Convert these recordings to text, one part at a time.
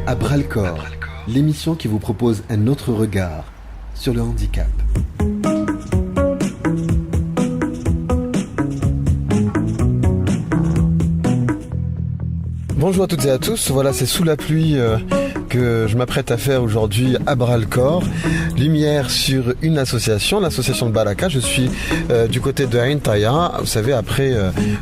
À bras-le-corps, l'émission qui vous propose un autre regard sur le handicap. Bonjour à toutes et à tous, voilà, c'est sous la pluie que je m'apprête à faire aujourd'hui à bras-le-corps. Lumière sur une association, l'association de Baraka. Je suis du côté de Ain Taya, vous savez, après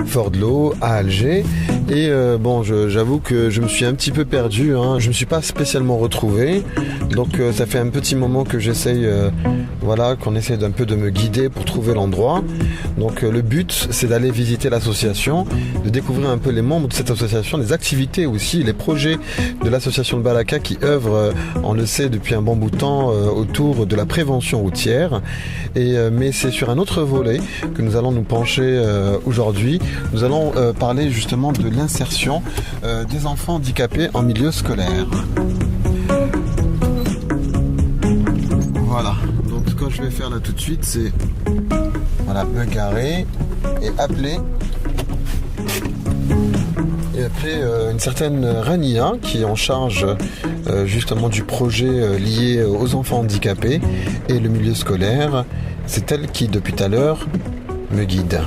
Fort-de-l'Eau à Alger. Et bon, j'avoue que je me suis un petit peu perdu, hein. Je ne me suis pas spécialement retrouvé. Donc ça fait un petit moment que j'essaye, voilà, qu'on essaie d'un peu de me guider pour trouver l'endroit. Donc le but, c'est d'aller visiter l'association, de découvrir un peu les membres de cette association, les activités aussi, les projets de l'association de Baraka qui œuvre, on le sait, depuis un bon bout de temps autour de la prévention routière. Mais c'est sur un autre volet que nous allons nous pencher aujourd'hui. Nous allons parler justement de l'insertion des enfants handicapés en milieu scolaire. Voilà, donc ce que je vais faire là tout de suite, c'est voilà, me garer et appeler une certaine Rania qui est en charge justement du projet lié aux enfants handicapés et le milieu scolaire. C'est elle qui, depuis tout à l'heure, me guide.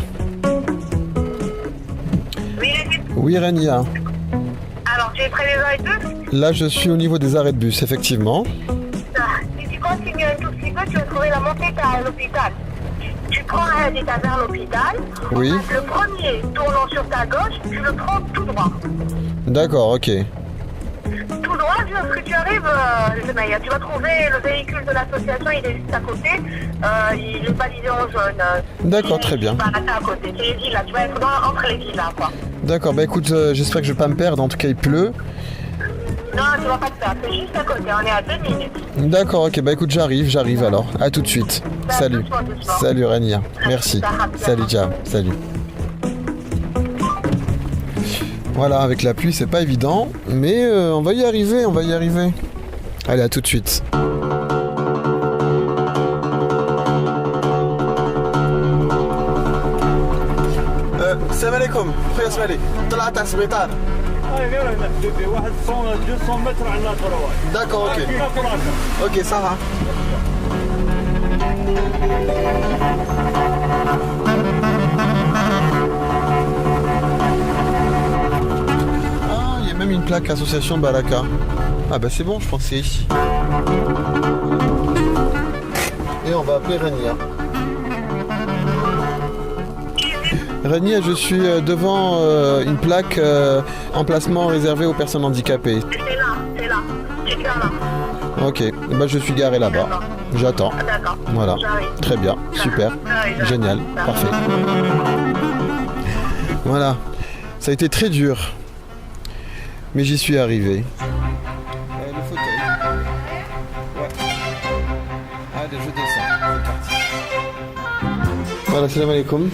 Oui, Rania. Alors, tu es près des arrêts de bus? Là, je suis au niveau des arrêts de bus, effectivement. Si tu continues un tout petit peu, tu vas trouver la montée à l'hôpital. Tu prends un étage vers l'hôpital. Oui. Le premier tournant sur ta gauche, tu le prends tout droit. D'accord, ok. Tout droit, lorsque tu arrives, tu vas trouver le véhicule de l'association, il est juste à côté. Il est balisé en jaune. D'accord, très bien. À côté, c'est les villas, tu vas être entre les villas, quoi. D'accord, bah écoute, j'espère que je vais pas me perdre, en tout cas il pleut. Non, tu vas pas te perdre, c'est juste à côté, on est à 2 minutes. D'accord, ok, bah écoute, j'arrive alors. À tout de suite. Salut. Doucement. Salut Rania. Merci. Salut, ciao. Salut. Voilà, avec la pluie, c'est pas évident, mais on va y arriver. Allez, à tout de suite. Salam alaikum. Khoya Smali. طلعت على السبيطار. واحد 200 متر على الطرواي. D'accord, ok. Ok, ça va. Ah, il y a même une plaque association Baraka. Ah bah c'est bon, je pense que c'est ici. Et on va appeler Rania. Rania, je suis devant une plaque emplacement réservé aux personnes handicapées. C'est là. Tu es là. Ok, bah, je suis garé là-bas. D'accord. J'attends. D'accord. Voilà. J'arrive. Très bien, super, J'arrive. génial, parfait. Voilà, ça a été très dur, mais j'y suis arrivé. Le fauteuil. Ouais. Allez, je descends. C'est parti. Voilà, salam alaikum.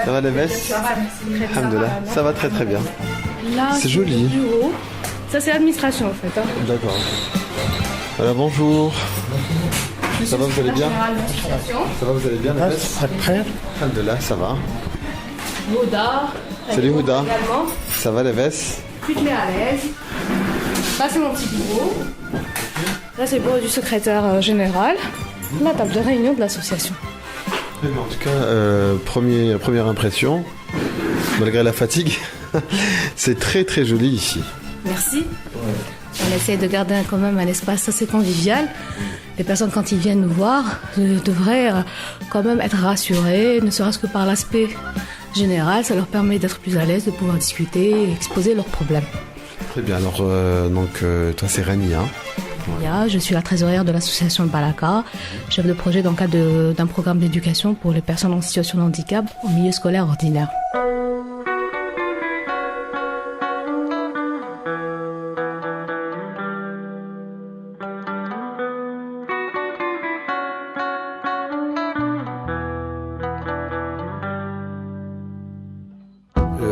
Ça va les vestes? Alhamdulillah. Ça va très très bien. Là, C'est joli. le bureau. Ça, c'est l'administration en fait. Hein. D'accord. Voilà, bonjour. Ça va, vous allez bien? Ça va, vous allez bien les vestes? Alhamdulillah, ça va. Houda. Salut Houda. Également. Ça va les vestes? Tu te mets à l'aise. Ça, c'est mon petit bureau. Là, c'est le bureau du secrétaire général. La table de réunion de l'association. En tout cas, première impression, malgré la fatigue, c'est très très joli ici. Merci. On essaie de garder quand même un espace assez convivial. Les personnes, quand ils viennent nous voir, devraient quand même être rassurées, ne serait-ce que par l'aspect général. Ça leur permet d'être plus à l'aise, de pouvoir discuter et exposer leurs problèmes. Très bien, alors toi c'est Rania. Je suis la trésorière de l'association Baraka, chef de projet dans le cadre d'un programme d'éducation pour les personnes en situation de handicap au milieu scolaire ordinaire.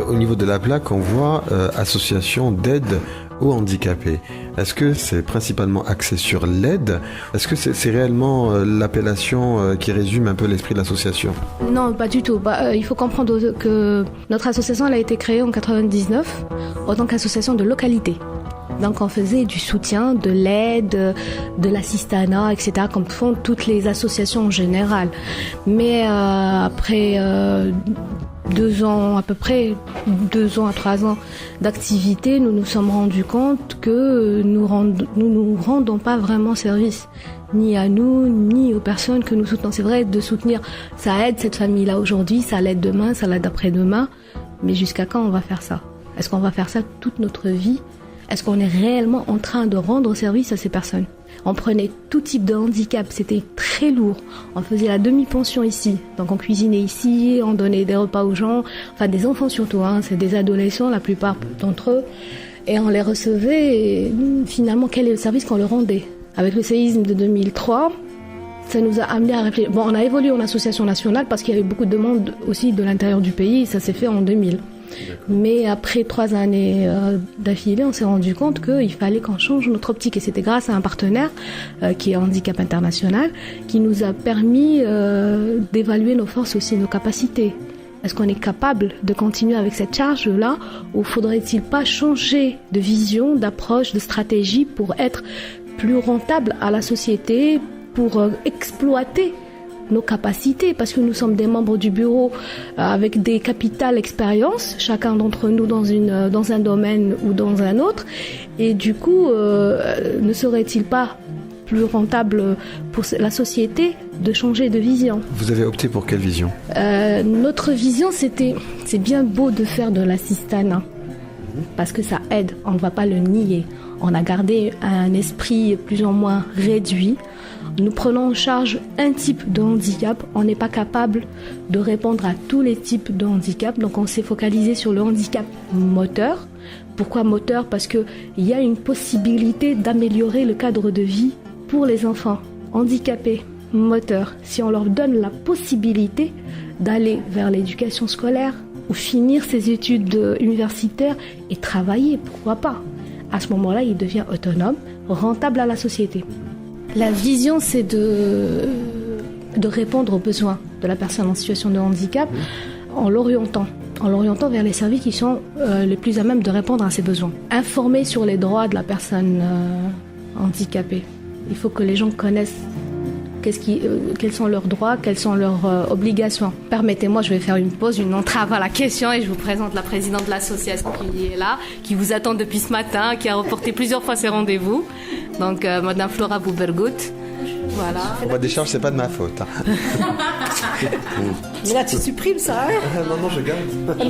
Au niveau de la plaque, on voit association d'aide aux handicapés. Est-ce que c'est principalement axé sur l'aide? Est-ce que c'est réellement l'appellation qui résume un peu l'esprit de l'association? Non, pas du tout. Il faut comprendre que notre association elle a été créée en 1999 en tant qu'association de localité. Donc on faisait du soutien, de l'aide, de l'assistanat, etc., comme font toutes les associations en général. Mais après 2 ans, à peu près 2 ans à 3 ans d'activité, nous nous sommes rendus compte que nous rendons pas vraiment service, ni à nous, ni aux personnes que nous soutenons. C'est vrai, de soutenir, ça aide cette famille-là aujourd'hui, ça l'aide demain, ça l'aide après-demain, mais jusqu'à quand on va faire ça? Est-ce qu'on va faire ça toute notre vie? Est-ce qu'on est réellement en train de rendre service à ces personnes? On prenait tout type de handicap, c'était très lourd. On faisait la demi-pension ici, donc on cuisinait ici, on donnait des repas aux gens, enfin des enfants surtout, c'est des adolescents la plupart d'entre eux, et on les recevait, et finalement quel est le service qu'on leur rendait? Avec le séisme de 2003, ça nous a amené à réfléchir. Bon, on a évolué en association nationale parce qu'il y avait beaucoup de demandes aussi de l'intérieur du pays, ça s'est fait en 2000. Mais après 3 années d'affilée, on s'est rendu compte qu'il fallait qu'on change notre optique. Et c'était grâce à un partenaire qui est Handicap International qui nous a permis d'évaluer nos forces aussi, nos capacités. Est-ce qu'on est capable de continuer avec cette charge-là ou faudrait-il pas changer de vision, d'approche, de stratégie pour être plus rentable à la société, pour exploiter nos capacités, parce que nous sommes des membres du bureau avec des capitales expériences, chacun d'entre nous dans un domaine ou dans un autre, et du coup, ne serait-il pas plus rentable pour la société de changer de vision? Vous avez opté pour quelle vision? Notre vision, c'est bien beau de faire de l'assistanat, parce que ça aide, on ne va pas le nier. On a gardé un esprit plus ou moins réduit. Nous prenons en charge un type de handicap. On n'est pas capable de répondre à tous les types de handicap. Donc on s'est focalisé sur le handicap moteur. Pourquoi moteur? Parce qu'il y a une possibilité d'améliorer le cadre de vie pour les enfants handicapés moteurs. Si on leur donne la possibilité d'aller vers l'éducation scolaire ou finir ses études universitaires et travailler, pourquoi pas? À ce moment-là, il devient autonome, rentable à la société. La vision, c'est de répondre aux besoins de la personne en situation de handicap en l'orientant vers les services qui sont les plus à même de répondre à ses besoins. Informer sur les droits de la personne handicapée. Il faut que les gens connaissent quels sont leurs droits, quelles sont leurs obligations. Permettez-moi, je vais faire une pause, une entrave à la question et je vous présente la présidente de l'association qui est là, qui vous attend depuis ce matin, qui a reporté plusieurs fois ses rendez-vous. Donc, Madame Flora Boubergout. Voilà. Moi, des charges, c'est pas de ma faute. Mais là, tu supprimes ça, hein? Non, je garde.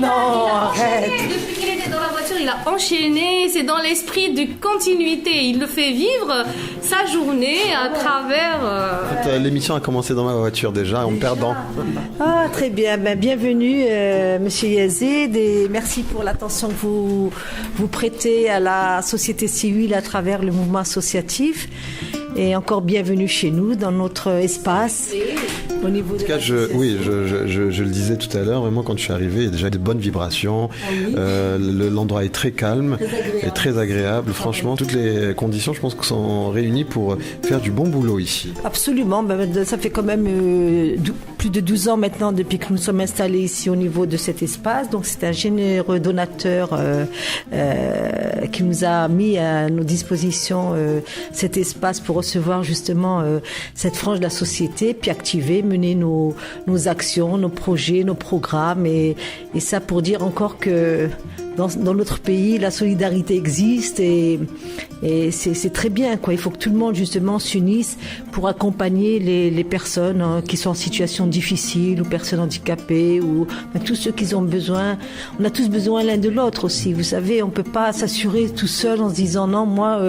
Non, arrête. Depuis qu'il était dans la voiture, il a enchaîné. C'est dans l'esprit de continuité. Il le fait vivre sa journée à travers... L'émission a commencé dans ma voiture déjà, en perdant. Ah, très bien. Bienvenue, Monsieur Yazid, et merci pour l'attention que vous prêtez à la société civile à travers le mouvement associatif. Et encore bienvenue chez nous, dans notre espace. Au niveau en tout cas, je le disais tout à l'heure, vraiment quand je suis arrivé, il y a déjà des bonnes vibrations. L'endroit est très calme et très agréable. Franchement, toutes les conditions, je pense, sont réunies pour faire du bon boulot ici. Absolument. Ça fait quand même plus de 12 ans maintenant depuis que nous sommes installés ici au niveau de cet espace. Donc c'est un généreux donateur qui nous a mis à nos dispositions cet espace pour recevoir justement cette frange de la société, puis activer, mener nos actions, nos projets, nos programmes, et ça pour dire encore que dans notre pays, la solidarité existe et c'est très bien, quoi. Il faut que tout le monde justement s'unisse pour accompagner les personnes qui sont en situation difficile, ou personnes handicapées, ou tous ceux qui ont besoin. On a tous besoin l'un de l'autre aussi. Vous savez, on peut pas s'assurer tout seul en se disant non, moi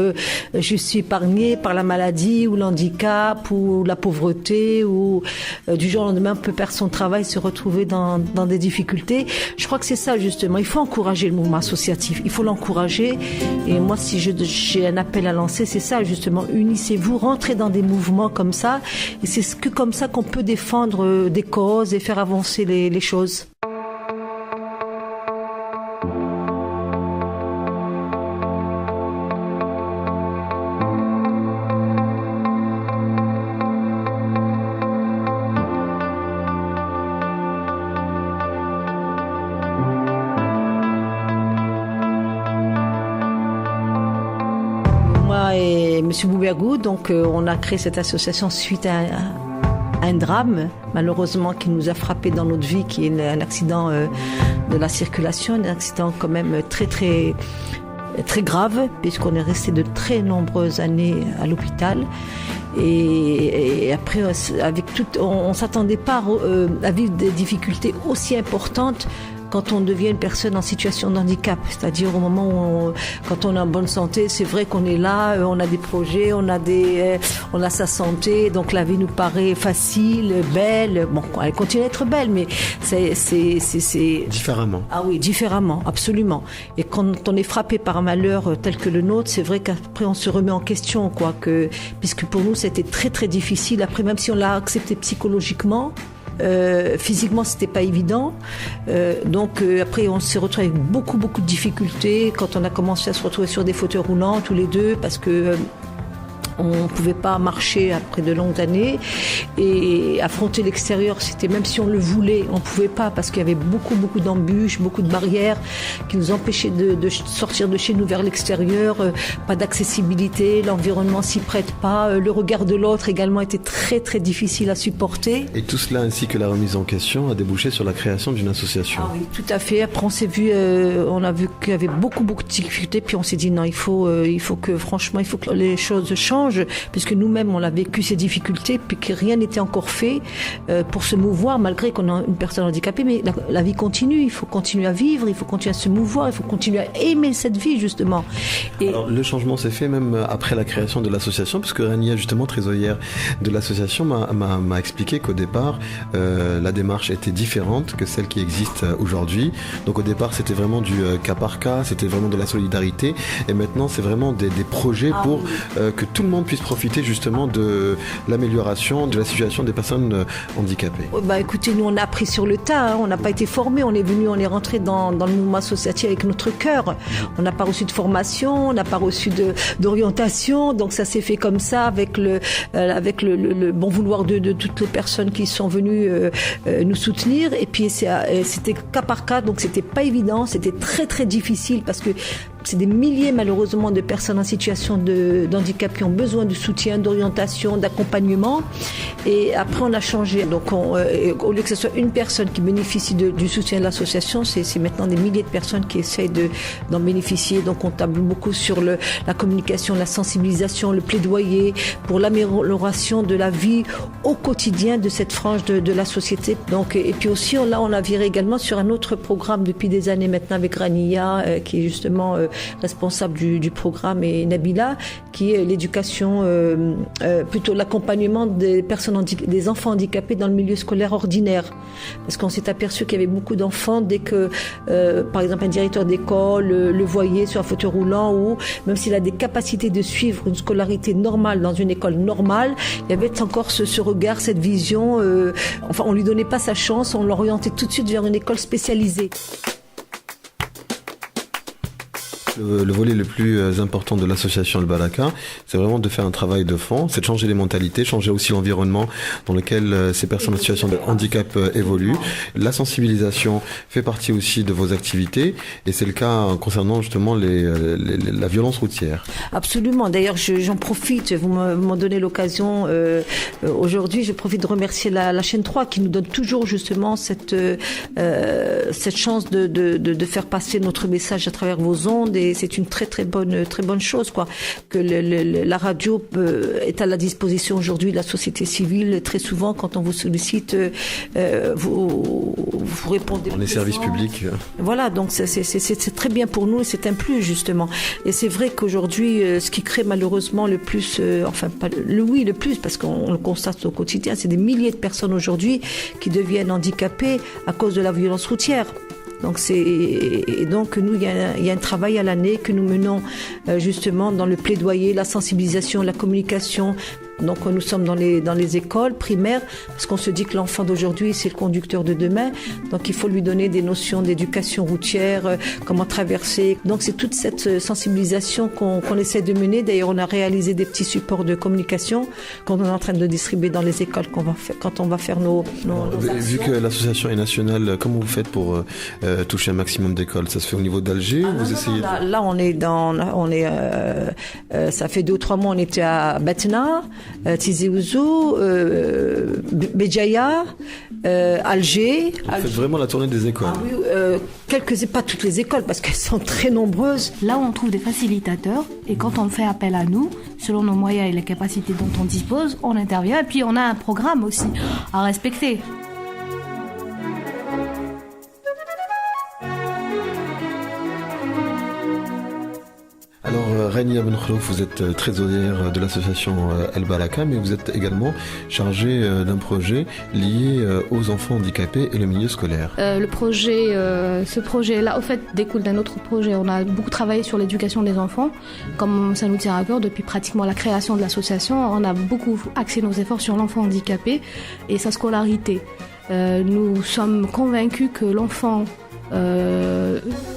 je suis épargné par la maladie ou l'handicap ou la pauvreté, ou du jour au lendemain peut perdre son travail, se retrouver dans des difficultés. Je crois que c'est ça justement. Il faut encourager le mouvement associatif. Il faut l'encourager. Et moi, si j'ai un appel à lancer, c'est ça justement. Unissez-vous, rentrez dans des mouvements comme ça. Et c'est comme ça qu'on peut défendre des causes et faire avancer les choses. Monsieur Boubergou. Donc, on a créé cette association suite à un drame, malheureusement, qui nous a frappé dans notre vie, qui est un accident de la circulation, un accident quand même très grave, puisqu'on est resté de très nombreuses années à l'hôpital. Et après, on s'attendait pas à vivre des difficultés aussi importantes quand on devient une personne en situation de handicap. C'est-à-dire au moment où quand on est en bonne santé, c'est vrai qu'on est là, on a des projets, on a sa santé, donc la vie nous paraît facile, belle. Bon, elle continue à être belle, mais c'est différemment. Ah oui, différemment, absolument. Et quand on est frappé par un malheur tel que le nôtre, c'est vrai qu'après on se remet en question, puisque pour nous c'était très difficile. Après, même si on l'a accepté psychologiquement, physiquement c'était pas évident, donc après on s'est retrouvé avec beaucoup de difficultés quand on a commencé à se retrouver sur des fauteuils roulants tous les deux, parce que on pouvait pas marcher après de longues années, et affronter l'extérieur, c'était, même si on le voulait, on pouvait pas, parce qu'il y avait beaucoup d'embûches, beaucoup de barrières qui nous empêchaient de sortir de chez nous vers l'extérieur, pas d'accessibilité, l'environnement s'y prête pas, le regard de l'autre également était très difficile à supporter. Et tout cela, ainsi que la remise en question, a débouché sur la création d'une association. Ah oui, tout à fait. Après on s'est vu, on a vu qu'il y avait beaucoup de difficultés, puis on s'est dit non, il faut que les choses changent, puisque nous-mêmes on a vécu ces difficultés, puis que rien n'était encore fait pour se mouvoir, malgré qu'on a une personne handicapée, mais la vie continue, il faut continuer à vivre, il faut continuer à se mouvoir, il faut continuer à aimer cette vie justement. Et alors le changement s'est fait même après la création de l'association, puisque Rania, justement trésorière de l'association, m'a expliqué qu'au départ la démarche était différente que celle qui existe aujourd'hui. Donc au départ c'était vraiment du cas par cas, c'était vraiment de la solidarité, et maintenant c'est vraiment des projets pour que tout le monde puisse profiter justement de l'amélioration de la situation des personnes handicapées. Écoutez, nous on a appris sur le tas, on n'a pas été formés, on est rentré dans le mouvement associatif avec notre cœur. On n'a pas reçu de formation, on n'a pas reçu d'orientation, donc ça s'est fait comme ça avec le bon vouloir de toutes les personnes qui sont venues nous soutenir, et puis c'était cas par cas, donc c'était pas évident, c'était très difficile, parce que c'est des milliers malheureusement de personnes en situation d'handicap qui ont besoin de soutien, d'orientation, d'accompagnement. Et après on a changé. Donc au lieu que ce soit une personne qui bénéficie du soutien de l'association, c'est maintenant des milliers de personnes qui essayent d'en bénéficier. Donc on table beaucoup sur la communication, la sensibilisation, le plaidoyer pour l'amélioration de la vie au quotidien de cette frange de la société. Donc, et puis aussi on a viré également sur un autre programme depuis des années maintenant avec Rania, qui est justement responsable du programme, et Nabila, qui est l'éducation, plutôt l'accompagnement des enfants handicapés dans le milieu scolaire ordinaire. Parce qu'on s'est aperçu qu'il y avait beaucoup d'enfants, dès que, par exemple, un directeur d'école le voyait sur un fauteuil roulant, ou même s'il a des capacités de suivre une scolarité normale dans une école normale, il y avait encore ce regard, cette vision, on lui donnait pas sa chance, on l'orientait tout de suite vers une école spécialisée. Le volet le plus important de l'association Al Baraka, c'est vraiment de faire un travail de fond, c'est de changer les mentalités, changer aussi l'environnement dans lequel ces personnes en situation de handicap évoluent. La sensibilisation fait partie aussi de vos activités, et c'est le cas concernant justement la violence routière. Absolument. D'ailleurs, j'en profite, vous m'en donnez l'occasion aujourd'hui, je profite de remercier la chaîne 3 qui nous donne toujours justement cette chance de faire passer notre message à travers vos ondes. Et c'est une très bonne chose, que la radio est à la disposition aujourd'hui de la société civile. Très souvent, quand on vous sollicite, vous répondez. On est service public. Voilà, donc c'est très bien pour nous, et c'est un plus justement. Et c'est vrai qu'aujourd'hui, ce qui crée malheureusement le plus, le plus, parce qu'on le constate au quotidien, c'est des milliers de personnes aujourd'hui qui deviennent handicapées à cause de la violence routière. Donc nous, il y a un travail à l'année que nous menons justement dans le plaidoyer, la sensibilisation, la communication, Donc nous sommes dans les écoles primaires parce qu'on se dit que l'enfant d'aujourd'hui c'est le conducteur de demain. Donc il faut lui donner des notions d'éducation routière, comment traverser. Donc c'est toute cette sensibilisation qu'on essaie de mener. D'ailleurs on a réalisé des petits supports de communication qu'on est en train de distribuer dans les écoles quand on va faire nos actions. Vu que l'association est nationale, comment vous faites pour toucher un maximum d'écoles? Ça se fait au niveau d'Alger? Là ça fait 2 ou 3 mois on était à Batna, Tizi Ouzou, Béjaïa, Alger. Vous faites vraiment la tournée des écoles? Oui, pas toutes les écoles parce qu'elles sont très nombreuses. Là, on trouve des facilitateurs et quand on fait appel à nous, selon nos moyens et les capacités dont on dispose, on intervient et puis on a un programme aussi à respecter. Alors, Rania Ben Kholouf, vous êtes trésorière de l'association El Baraka, mais vous êtes également chargée d'un projet lié aux enfants handicapés et le milieu scolaire. Ce projet-là, au fait, découle d'un autre projet. On a beaucoup travaillé sur l'éducation des enfants, comme ça nous tient à cœur depuis pratiquement la création de l'association. On a beaucoup axé nos efforts sur l'enfant handicapé et sa scolarité. Nous sommes convaincus que l'enfant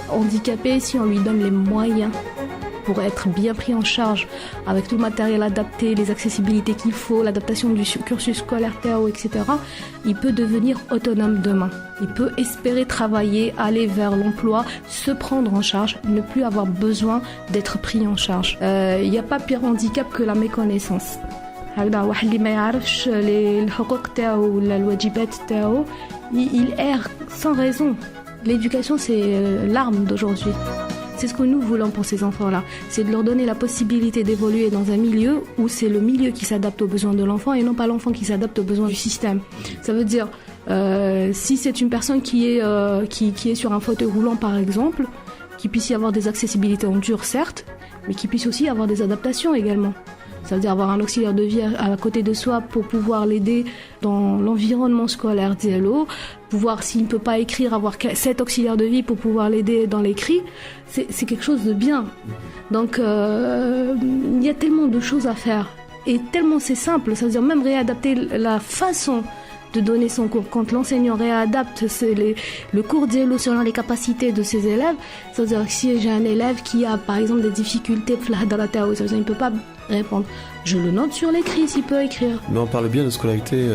handicapé, si on lui donne les moyens pour être bien pris en charge avec tout le matériel adapté, les accessibilités qu'il faut, l'adaptation du cursus scolaire, TAO, etc., il peut devenir autonome demain. Il peut espérer travailler, aller vers l'emploi, se prendre en charge, ne plus avoir besoin d'être pris en charge. Il n'y a pas pire handicap que la méconnaissance. Il erre sans raison. L'éducation, c'est l'arme d'aujourd'hui. C'est ce que nous voulons pour ces enfants-là. C'est de leur donner la possibilité d'évoluer dans un milieu où c'est le milieu qui s'adapte aux besoins de l'enfant et non pas l'enfant qui s'adapte aux besoins du système. Ça veut dire, si c'est une personne qui est sur un fauteuil roulant par exemple, qu'il puisse y avoir des accessibilités en dur certes, mais qu'il puisse aussi avoir des adaptations également. Ça veut dire avoir un auxiliaire de vie à côté de soi pour pouvoir l'aider dans l'environnement scolaire d'ILO, pouvoir, s'il ne peut pas écrire, avoir 7 auxiliaires de vie pour pouvoir l'aider dans l'écrit, c'est quelque chose de bien. Donc, il y a tellement de choses à faire. Et tellement c'est simple, ça veut dire même réadapter la façon de donner son cours. Quand l'enseignant réadapte le cours d'ILO selon les capacités de ses élèves, ça veut dire que si j'ai un élève qui a par exemple des difficultés, ça veut dire il ne peut pas répondre. Je le note sur l'écrit s'il peut écrire. Mais on parle bien de scolarité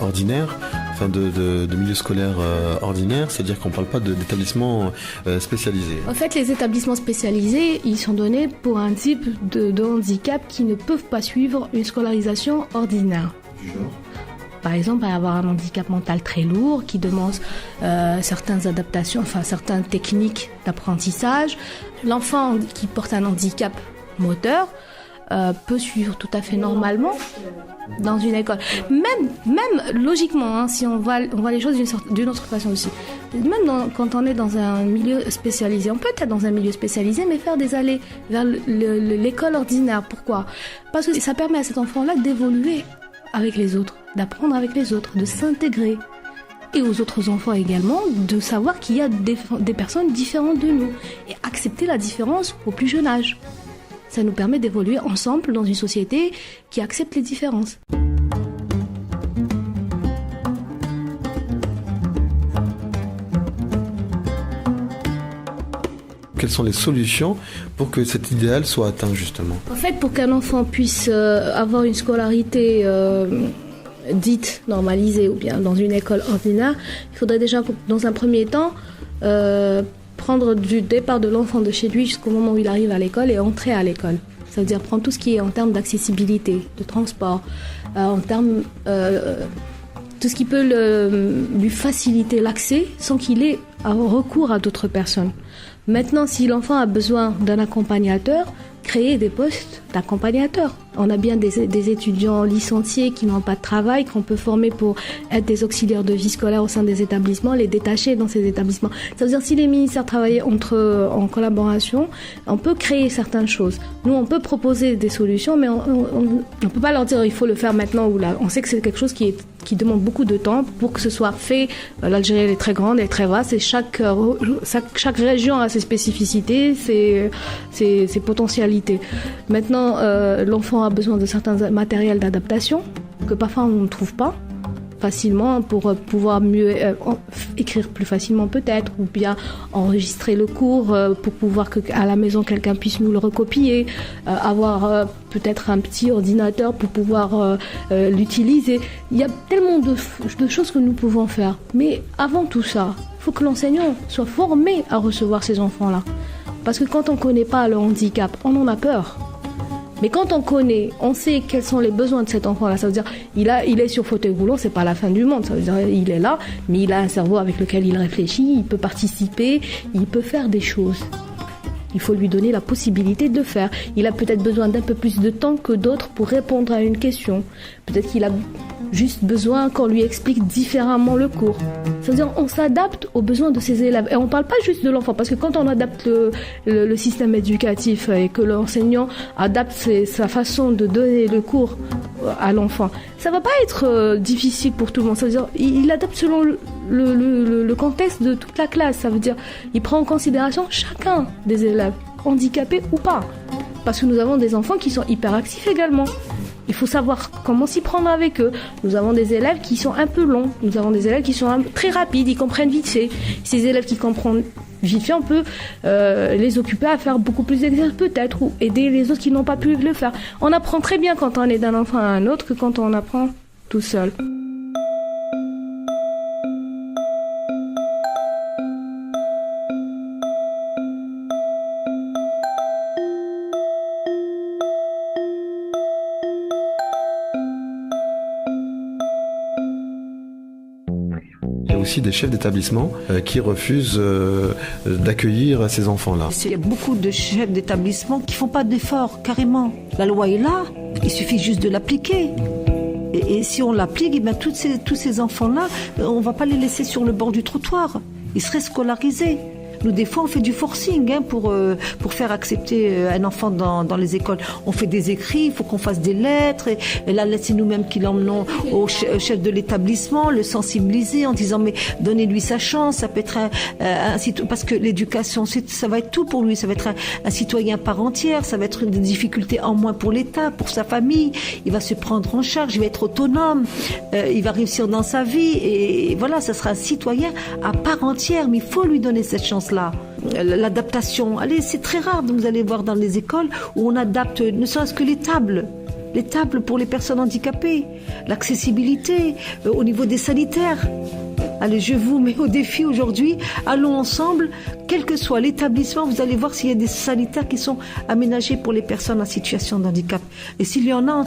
ordinaire, enfin de milieu scolaire ordinaire, c'est-à-dire qu'on ne parle pas d'établissements spécialisés. En fait, les établissements spécialisés, ils sont donnés pour un type de handicap qui ne peuvent pas suivre une scolarisation ordinaire. Du genre ? Par exemple, avoir un handicap mental très lourd qui demande certaines adaptations, enfin certaines techniques d'apprentissage. L'enfant qui porte un handicap moteur peut suivre tout à fait normalement dans une école. Même logiquement, hein, si on voit les choses d'une autre façon aussi. Même quand on est dans un milieu spécialisé, on peut être dans un milieu spécialisé, mais faire des allées vers l'école ordinaire. Pourquoi ? Parce que ça permet à cet enfant-là d'évoluer avec les autres, d'apprendre avec les autres, de s'intégrer. Et aux autres enfants également, de savoir qu'il y a des personnes différentes de nous. Et accepter la différence au plus jeune âge. Ça nous permet d'évoluer ensemble dans une société qui accepte les différences. Quelles sont les solutions pour que cet idéal soit atteint justement ? En fait, pour qu'un enfant puisse avoir une scolarité dite normalisée ou bien dans une école ordinaire, il faudrait déjà, dans un premier temps, prendre du départ de l'enfant de chez lui jusqu'au moment où il arrive à l'école et entrer à l'école. Ça veut dire prendre tout ce qui est en termes d'accessibilité, de transport, en termes tout ce qui peut lui faciliter l'accès sans qu'il ait recours à d'autres personnes. Maintenant, si l'enfant a besoin d'un accompagnateur, créer des postes d'accompagnateurs. On a bien des étudiants licenciés qui n'ont pas de travail, qu'on peut former pour être des auxiliaires de vie scolaire au sein des établissements, les détacher dans ces établissements. Ça veut dire si les ministères travaillaient en collaboration, on peut créer certaines choses. Nous, on peut proposer des solutions, mais on ne peut pas leur dire il faut le faire maintenant ou là. On sait que c'est quelque chose qui demande beaucoup de temps pour que ce soit fait. L'Algérie elle est très grande et très vaste et chaque région a ses spécificités, ses potentialités. réalité. Maintenant, l'enfant a besoin de certains matériels d'adaptation que parfois on ne trouve pas facilement pour pouvoir mieux écrire plus facilement peut-être, ou bien enregistrer le cours pour pouvoir qu'à la maison quelqu'un puisse nous le recopier, avoir peut-être un petit ordinateur pour pouvoir l'utiliser. Il y a tellement de choses que nous pouvons faire. Mais avant tout ça, il faut que l'enseignant soit formé à recevoir ces enfants-là. Parce que quand on ne connaît pas le handicap, on en a peur. Mais quand on connaît, on sait quels sont les besoins de cet enfant-là. Ça veut dire, il est sur fauteuil roulant, c'est pas la fin du monde. Ça veut dire, il est là, mais il a un cerveau avec lequel il réfléchit, il peut participer, il peut faire des choses. Il faut lui donner la possibilité de faire. Il a peut-être besoin d'un peu plus de temps que d'autres pour répondre à une question. Peut-être qu'il a juste besoin qu'on lui explique différemment le cours. C'est-à-dire on s'adapte aux besoins de ses élèves. Et on ne parle pas juste de l'enfant, parce que quand on adapte le système éducatif et que l'enseignant adapte sa façon de donner le cours à l'enfant, ça ne va pas être difficile pour tout le monde. C'est-à-dire il adapte selon le contexte de toute la classe. Ça veut dire il prend en considération chacun des élèves, handicapés ou pas. Parce que nous avons des enfants qui sont hyperactifs également. Il faut savoir comment s'y prendre avec eux. Nous avons des élèves qui sont un peu longs. Nous avons des élèves qui sont très rapides, ils comprennent vite fait. Ces élèves qui comprennent vite fait, on peut les occuper à faire beaucoup plus d'exercices peut-être, ou aider les autres qui n'ont pas pu le faire. On apprend très bien quand on est d'un enfant à un autre que quand on apprend tout seul. Aussi des chefs d'établissement qui refusent d'accueillir ces enfants-là. Il y a beaucoup de chefs d'établissement qui font pas d'efforts, carrément. La loi est là, il suffit juste de l'appliquer. Et si on l'applique, tous ces enfants-là, on va pas les laisser sur le bord du trottoir. Ils seraient scolarisés. Nous, des fois, on fait du forcing pour faire accepter un enfant dans les écoles. On fait des écrits, il faut qu'on fasse des lettres. Et là, c'est nous-mêmes qui l'emmenons au chef de l'établissement, le sensibiliser en disant mais donnez-lui sa chance. Ça peut être parce que l'éducation, ça va être tout pour lui. Ça va être un citoyen part entière. Ça va être une difficulté en moins pour l'État, pour sa famille. Il va se prendre en charge, il va être autonome, il va réussir dans sa vie. Et voilà, ça sera un citoyen à part entière. Mais il faut lui donner cette chance-là. L'adaptation, allez, c'est très rare, vous allez voir dans les écoles où on adapte ne serait-ce que les tables pour les personnes handicapées, l'accessibilité au niveau des sanitaires. Allez, je vous mets au défi aujourd'hui, allons ensemble, quel que soit l'établissement, vous allez voir s'il y a des sanitaires qui sont aménagés pour les personnes en situation de handicap. Et s'il y en a,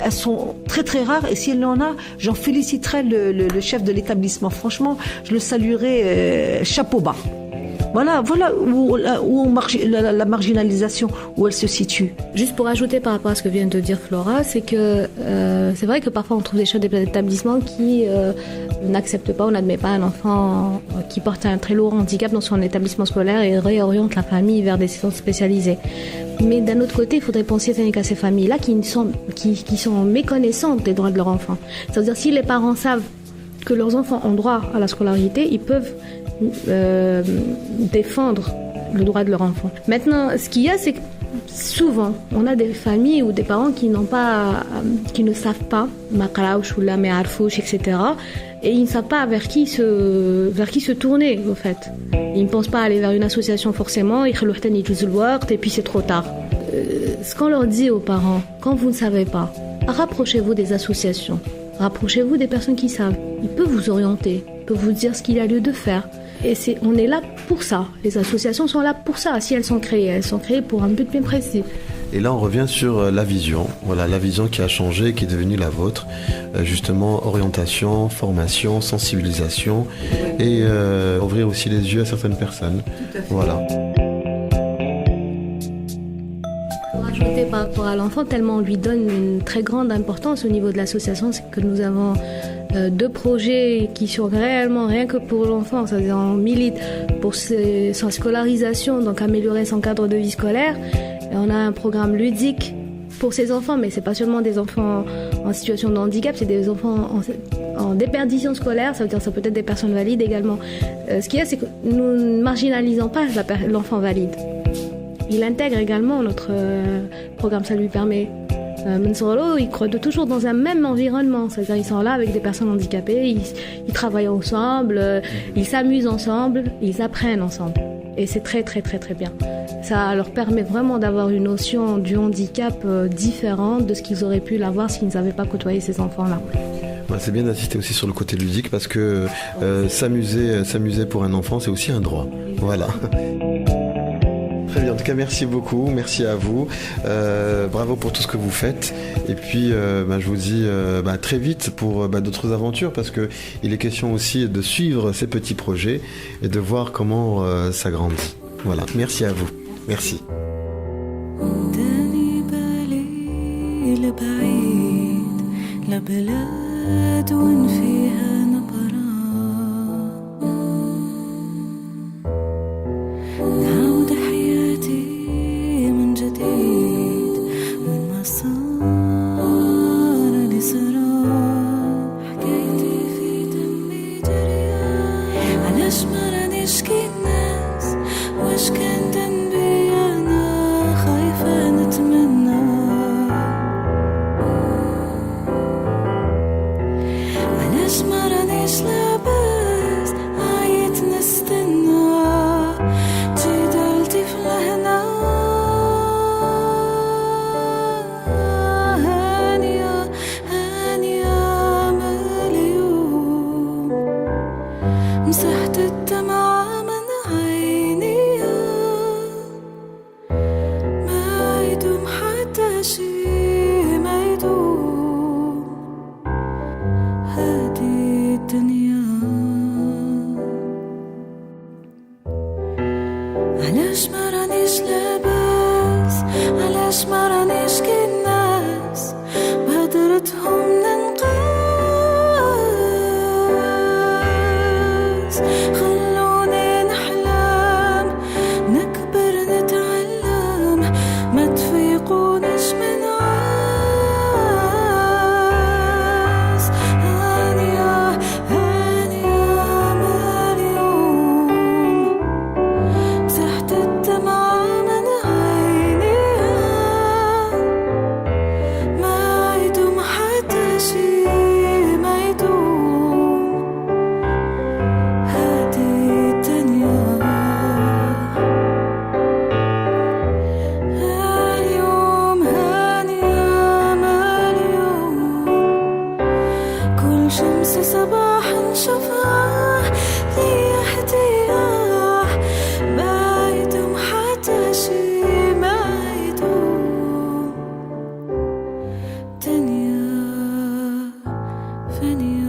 elles sont très très rares, et s'il y en a, j'en féliciterai le chef de l'établissement. Franchement, je le saluerai chapeau bas. Voilà où la marginalisation, où elle se situe. Juste pour ajouter par rapport à ce que vient de dire Flora, c'est que c'est vrai que parfois on trouve des chefs d'établissement qui n'acceptent pas ou n'admettent pas un enfant qui porte un très lourd handicap dans son établissement scolaire et réorientent la famille vers des centres spécialisés. Mais d'un autre côté, il faudrait penser à ces familles-là qui sont méconnaissantes des droits de leur enfant. C'est-à-dire si les parents savent que leurs enfants ont droit à la scolarité, ils peuvent défendre le droit de leur enfant. Maintenant, ce qu'il y a, c'est que souvent, on a des familles ou des parents qui ne savent pas, etc. Et ils ne savent pas vers qui se tourner, au fait. Ils ne pensent pas aller vers une association forcément, et puis c'est trop tard. Ce qu'on leur dit aux parents, quand vous ne savez pas, rapprochez-vous des associations, rapprochez-vous des personnes qui savent. Ils peuvent vous orienter, ils peuvent vous dire ce qu'il y a lieu de faire. Et on est là pour ça. Les associations sont là pour ça. Si elles sont créées pour un but bien précis. Et là, on revient sur la vision. Voilà, la vision qui a changé, qui est devenue la vôtre. Justement, orientation, formation, sensibilisation et ouvrir aussi les yeux à certaines personnes. Tout à fait. Voilà. Pour ajouter par rapport à l'enfant, tellement on lui donne une très grande importance au niveau de l'association, c'est que nous avons 2 projets qui sont réellement rien que pour l'enfant. C'est-à-dire on milite pour sa scolarisation, donc améliorer son cadre de vie scolaire. Et on a un programme ludique pour ces enfants, mais c'est pas seulement des enfants en situation de handicap, c'est des enfants en déperdition scolaire, ça veut dire ça peut être des personnes valides également. Ce qu'il y a, c'est que nous ne marginalisons pas l'enfant valide. il intègre également notre programme. Ça lui permet. Mensoro, ils croient toujours dans un même environnement. C'est-à-dire ils sont là avec des personnes handicapées, ils travaillent ensemble, ils s'amusent ensemble, ils apprennent ensemble. Et c'est très très très très bien. Ça leur permet vraiment d'avoir une notion du handicap différente de ce qu'ils auraient pu l'avoir s'ils n'avaient pas côtoyé ces enfants-là. C'est bien d'insister aussi sur le côté ludique parce que s'amuser pour un enfant, c'est aussi un droit. Voilà. Très bien, en tout cas merci beaucoup, merci à vous, bravo pour tout ce que vous faites et puis je vous dis à très vite pour d'autres aventures parce que il est question aussi de suivre ces petits projets et de voir comment ça grandit. Voilà, merci à vous, merci. Fania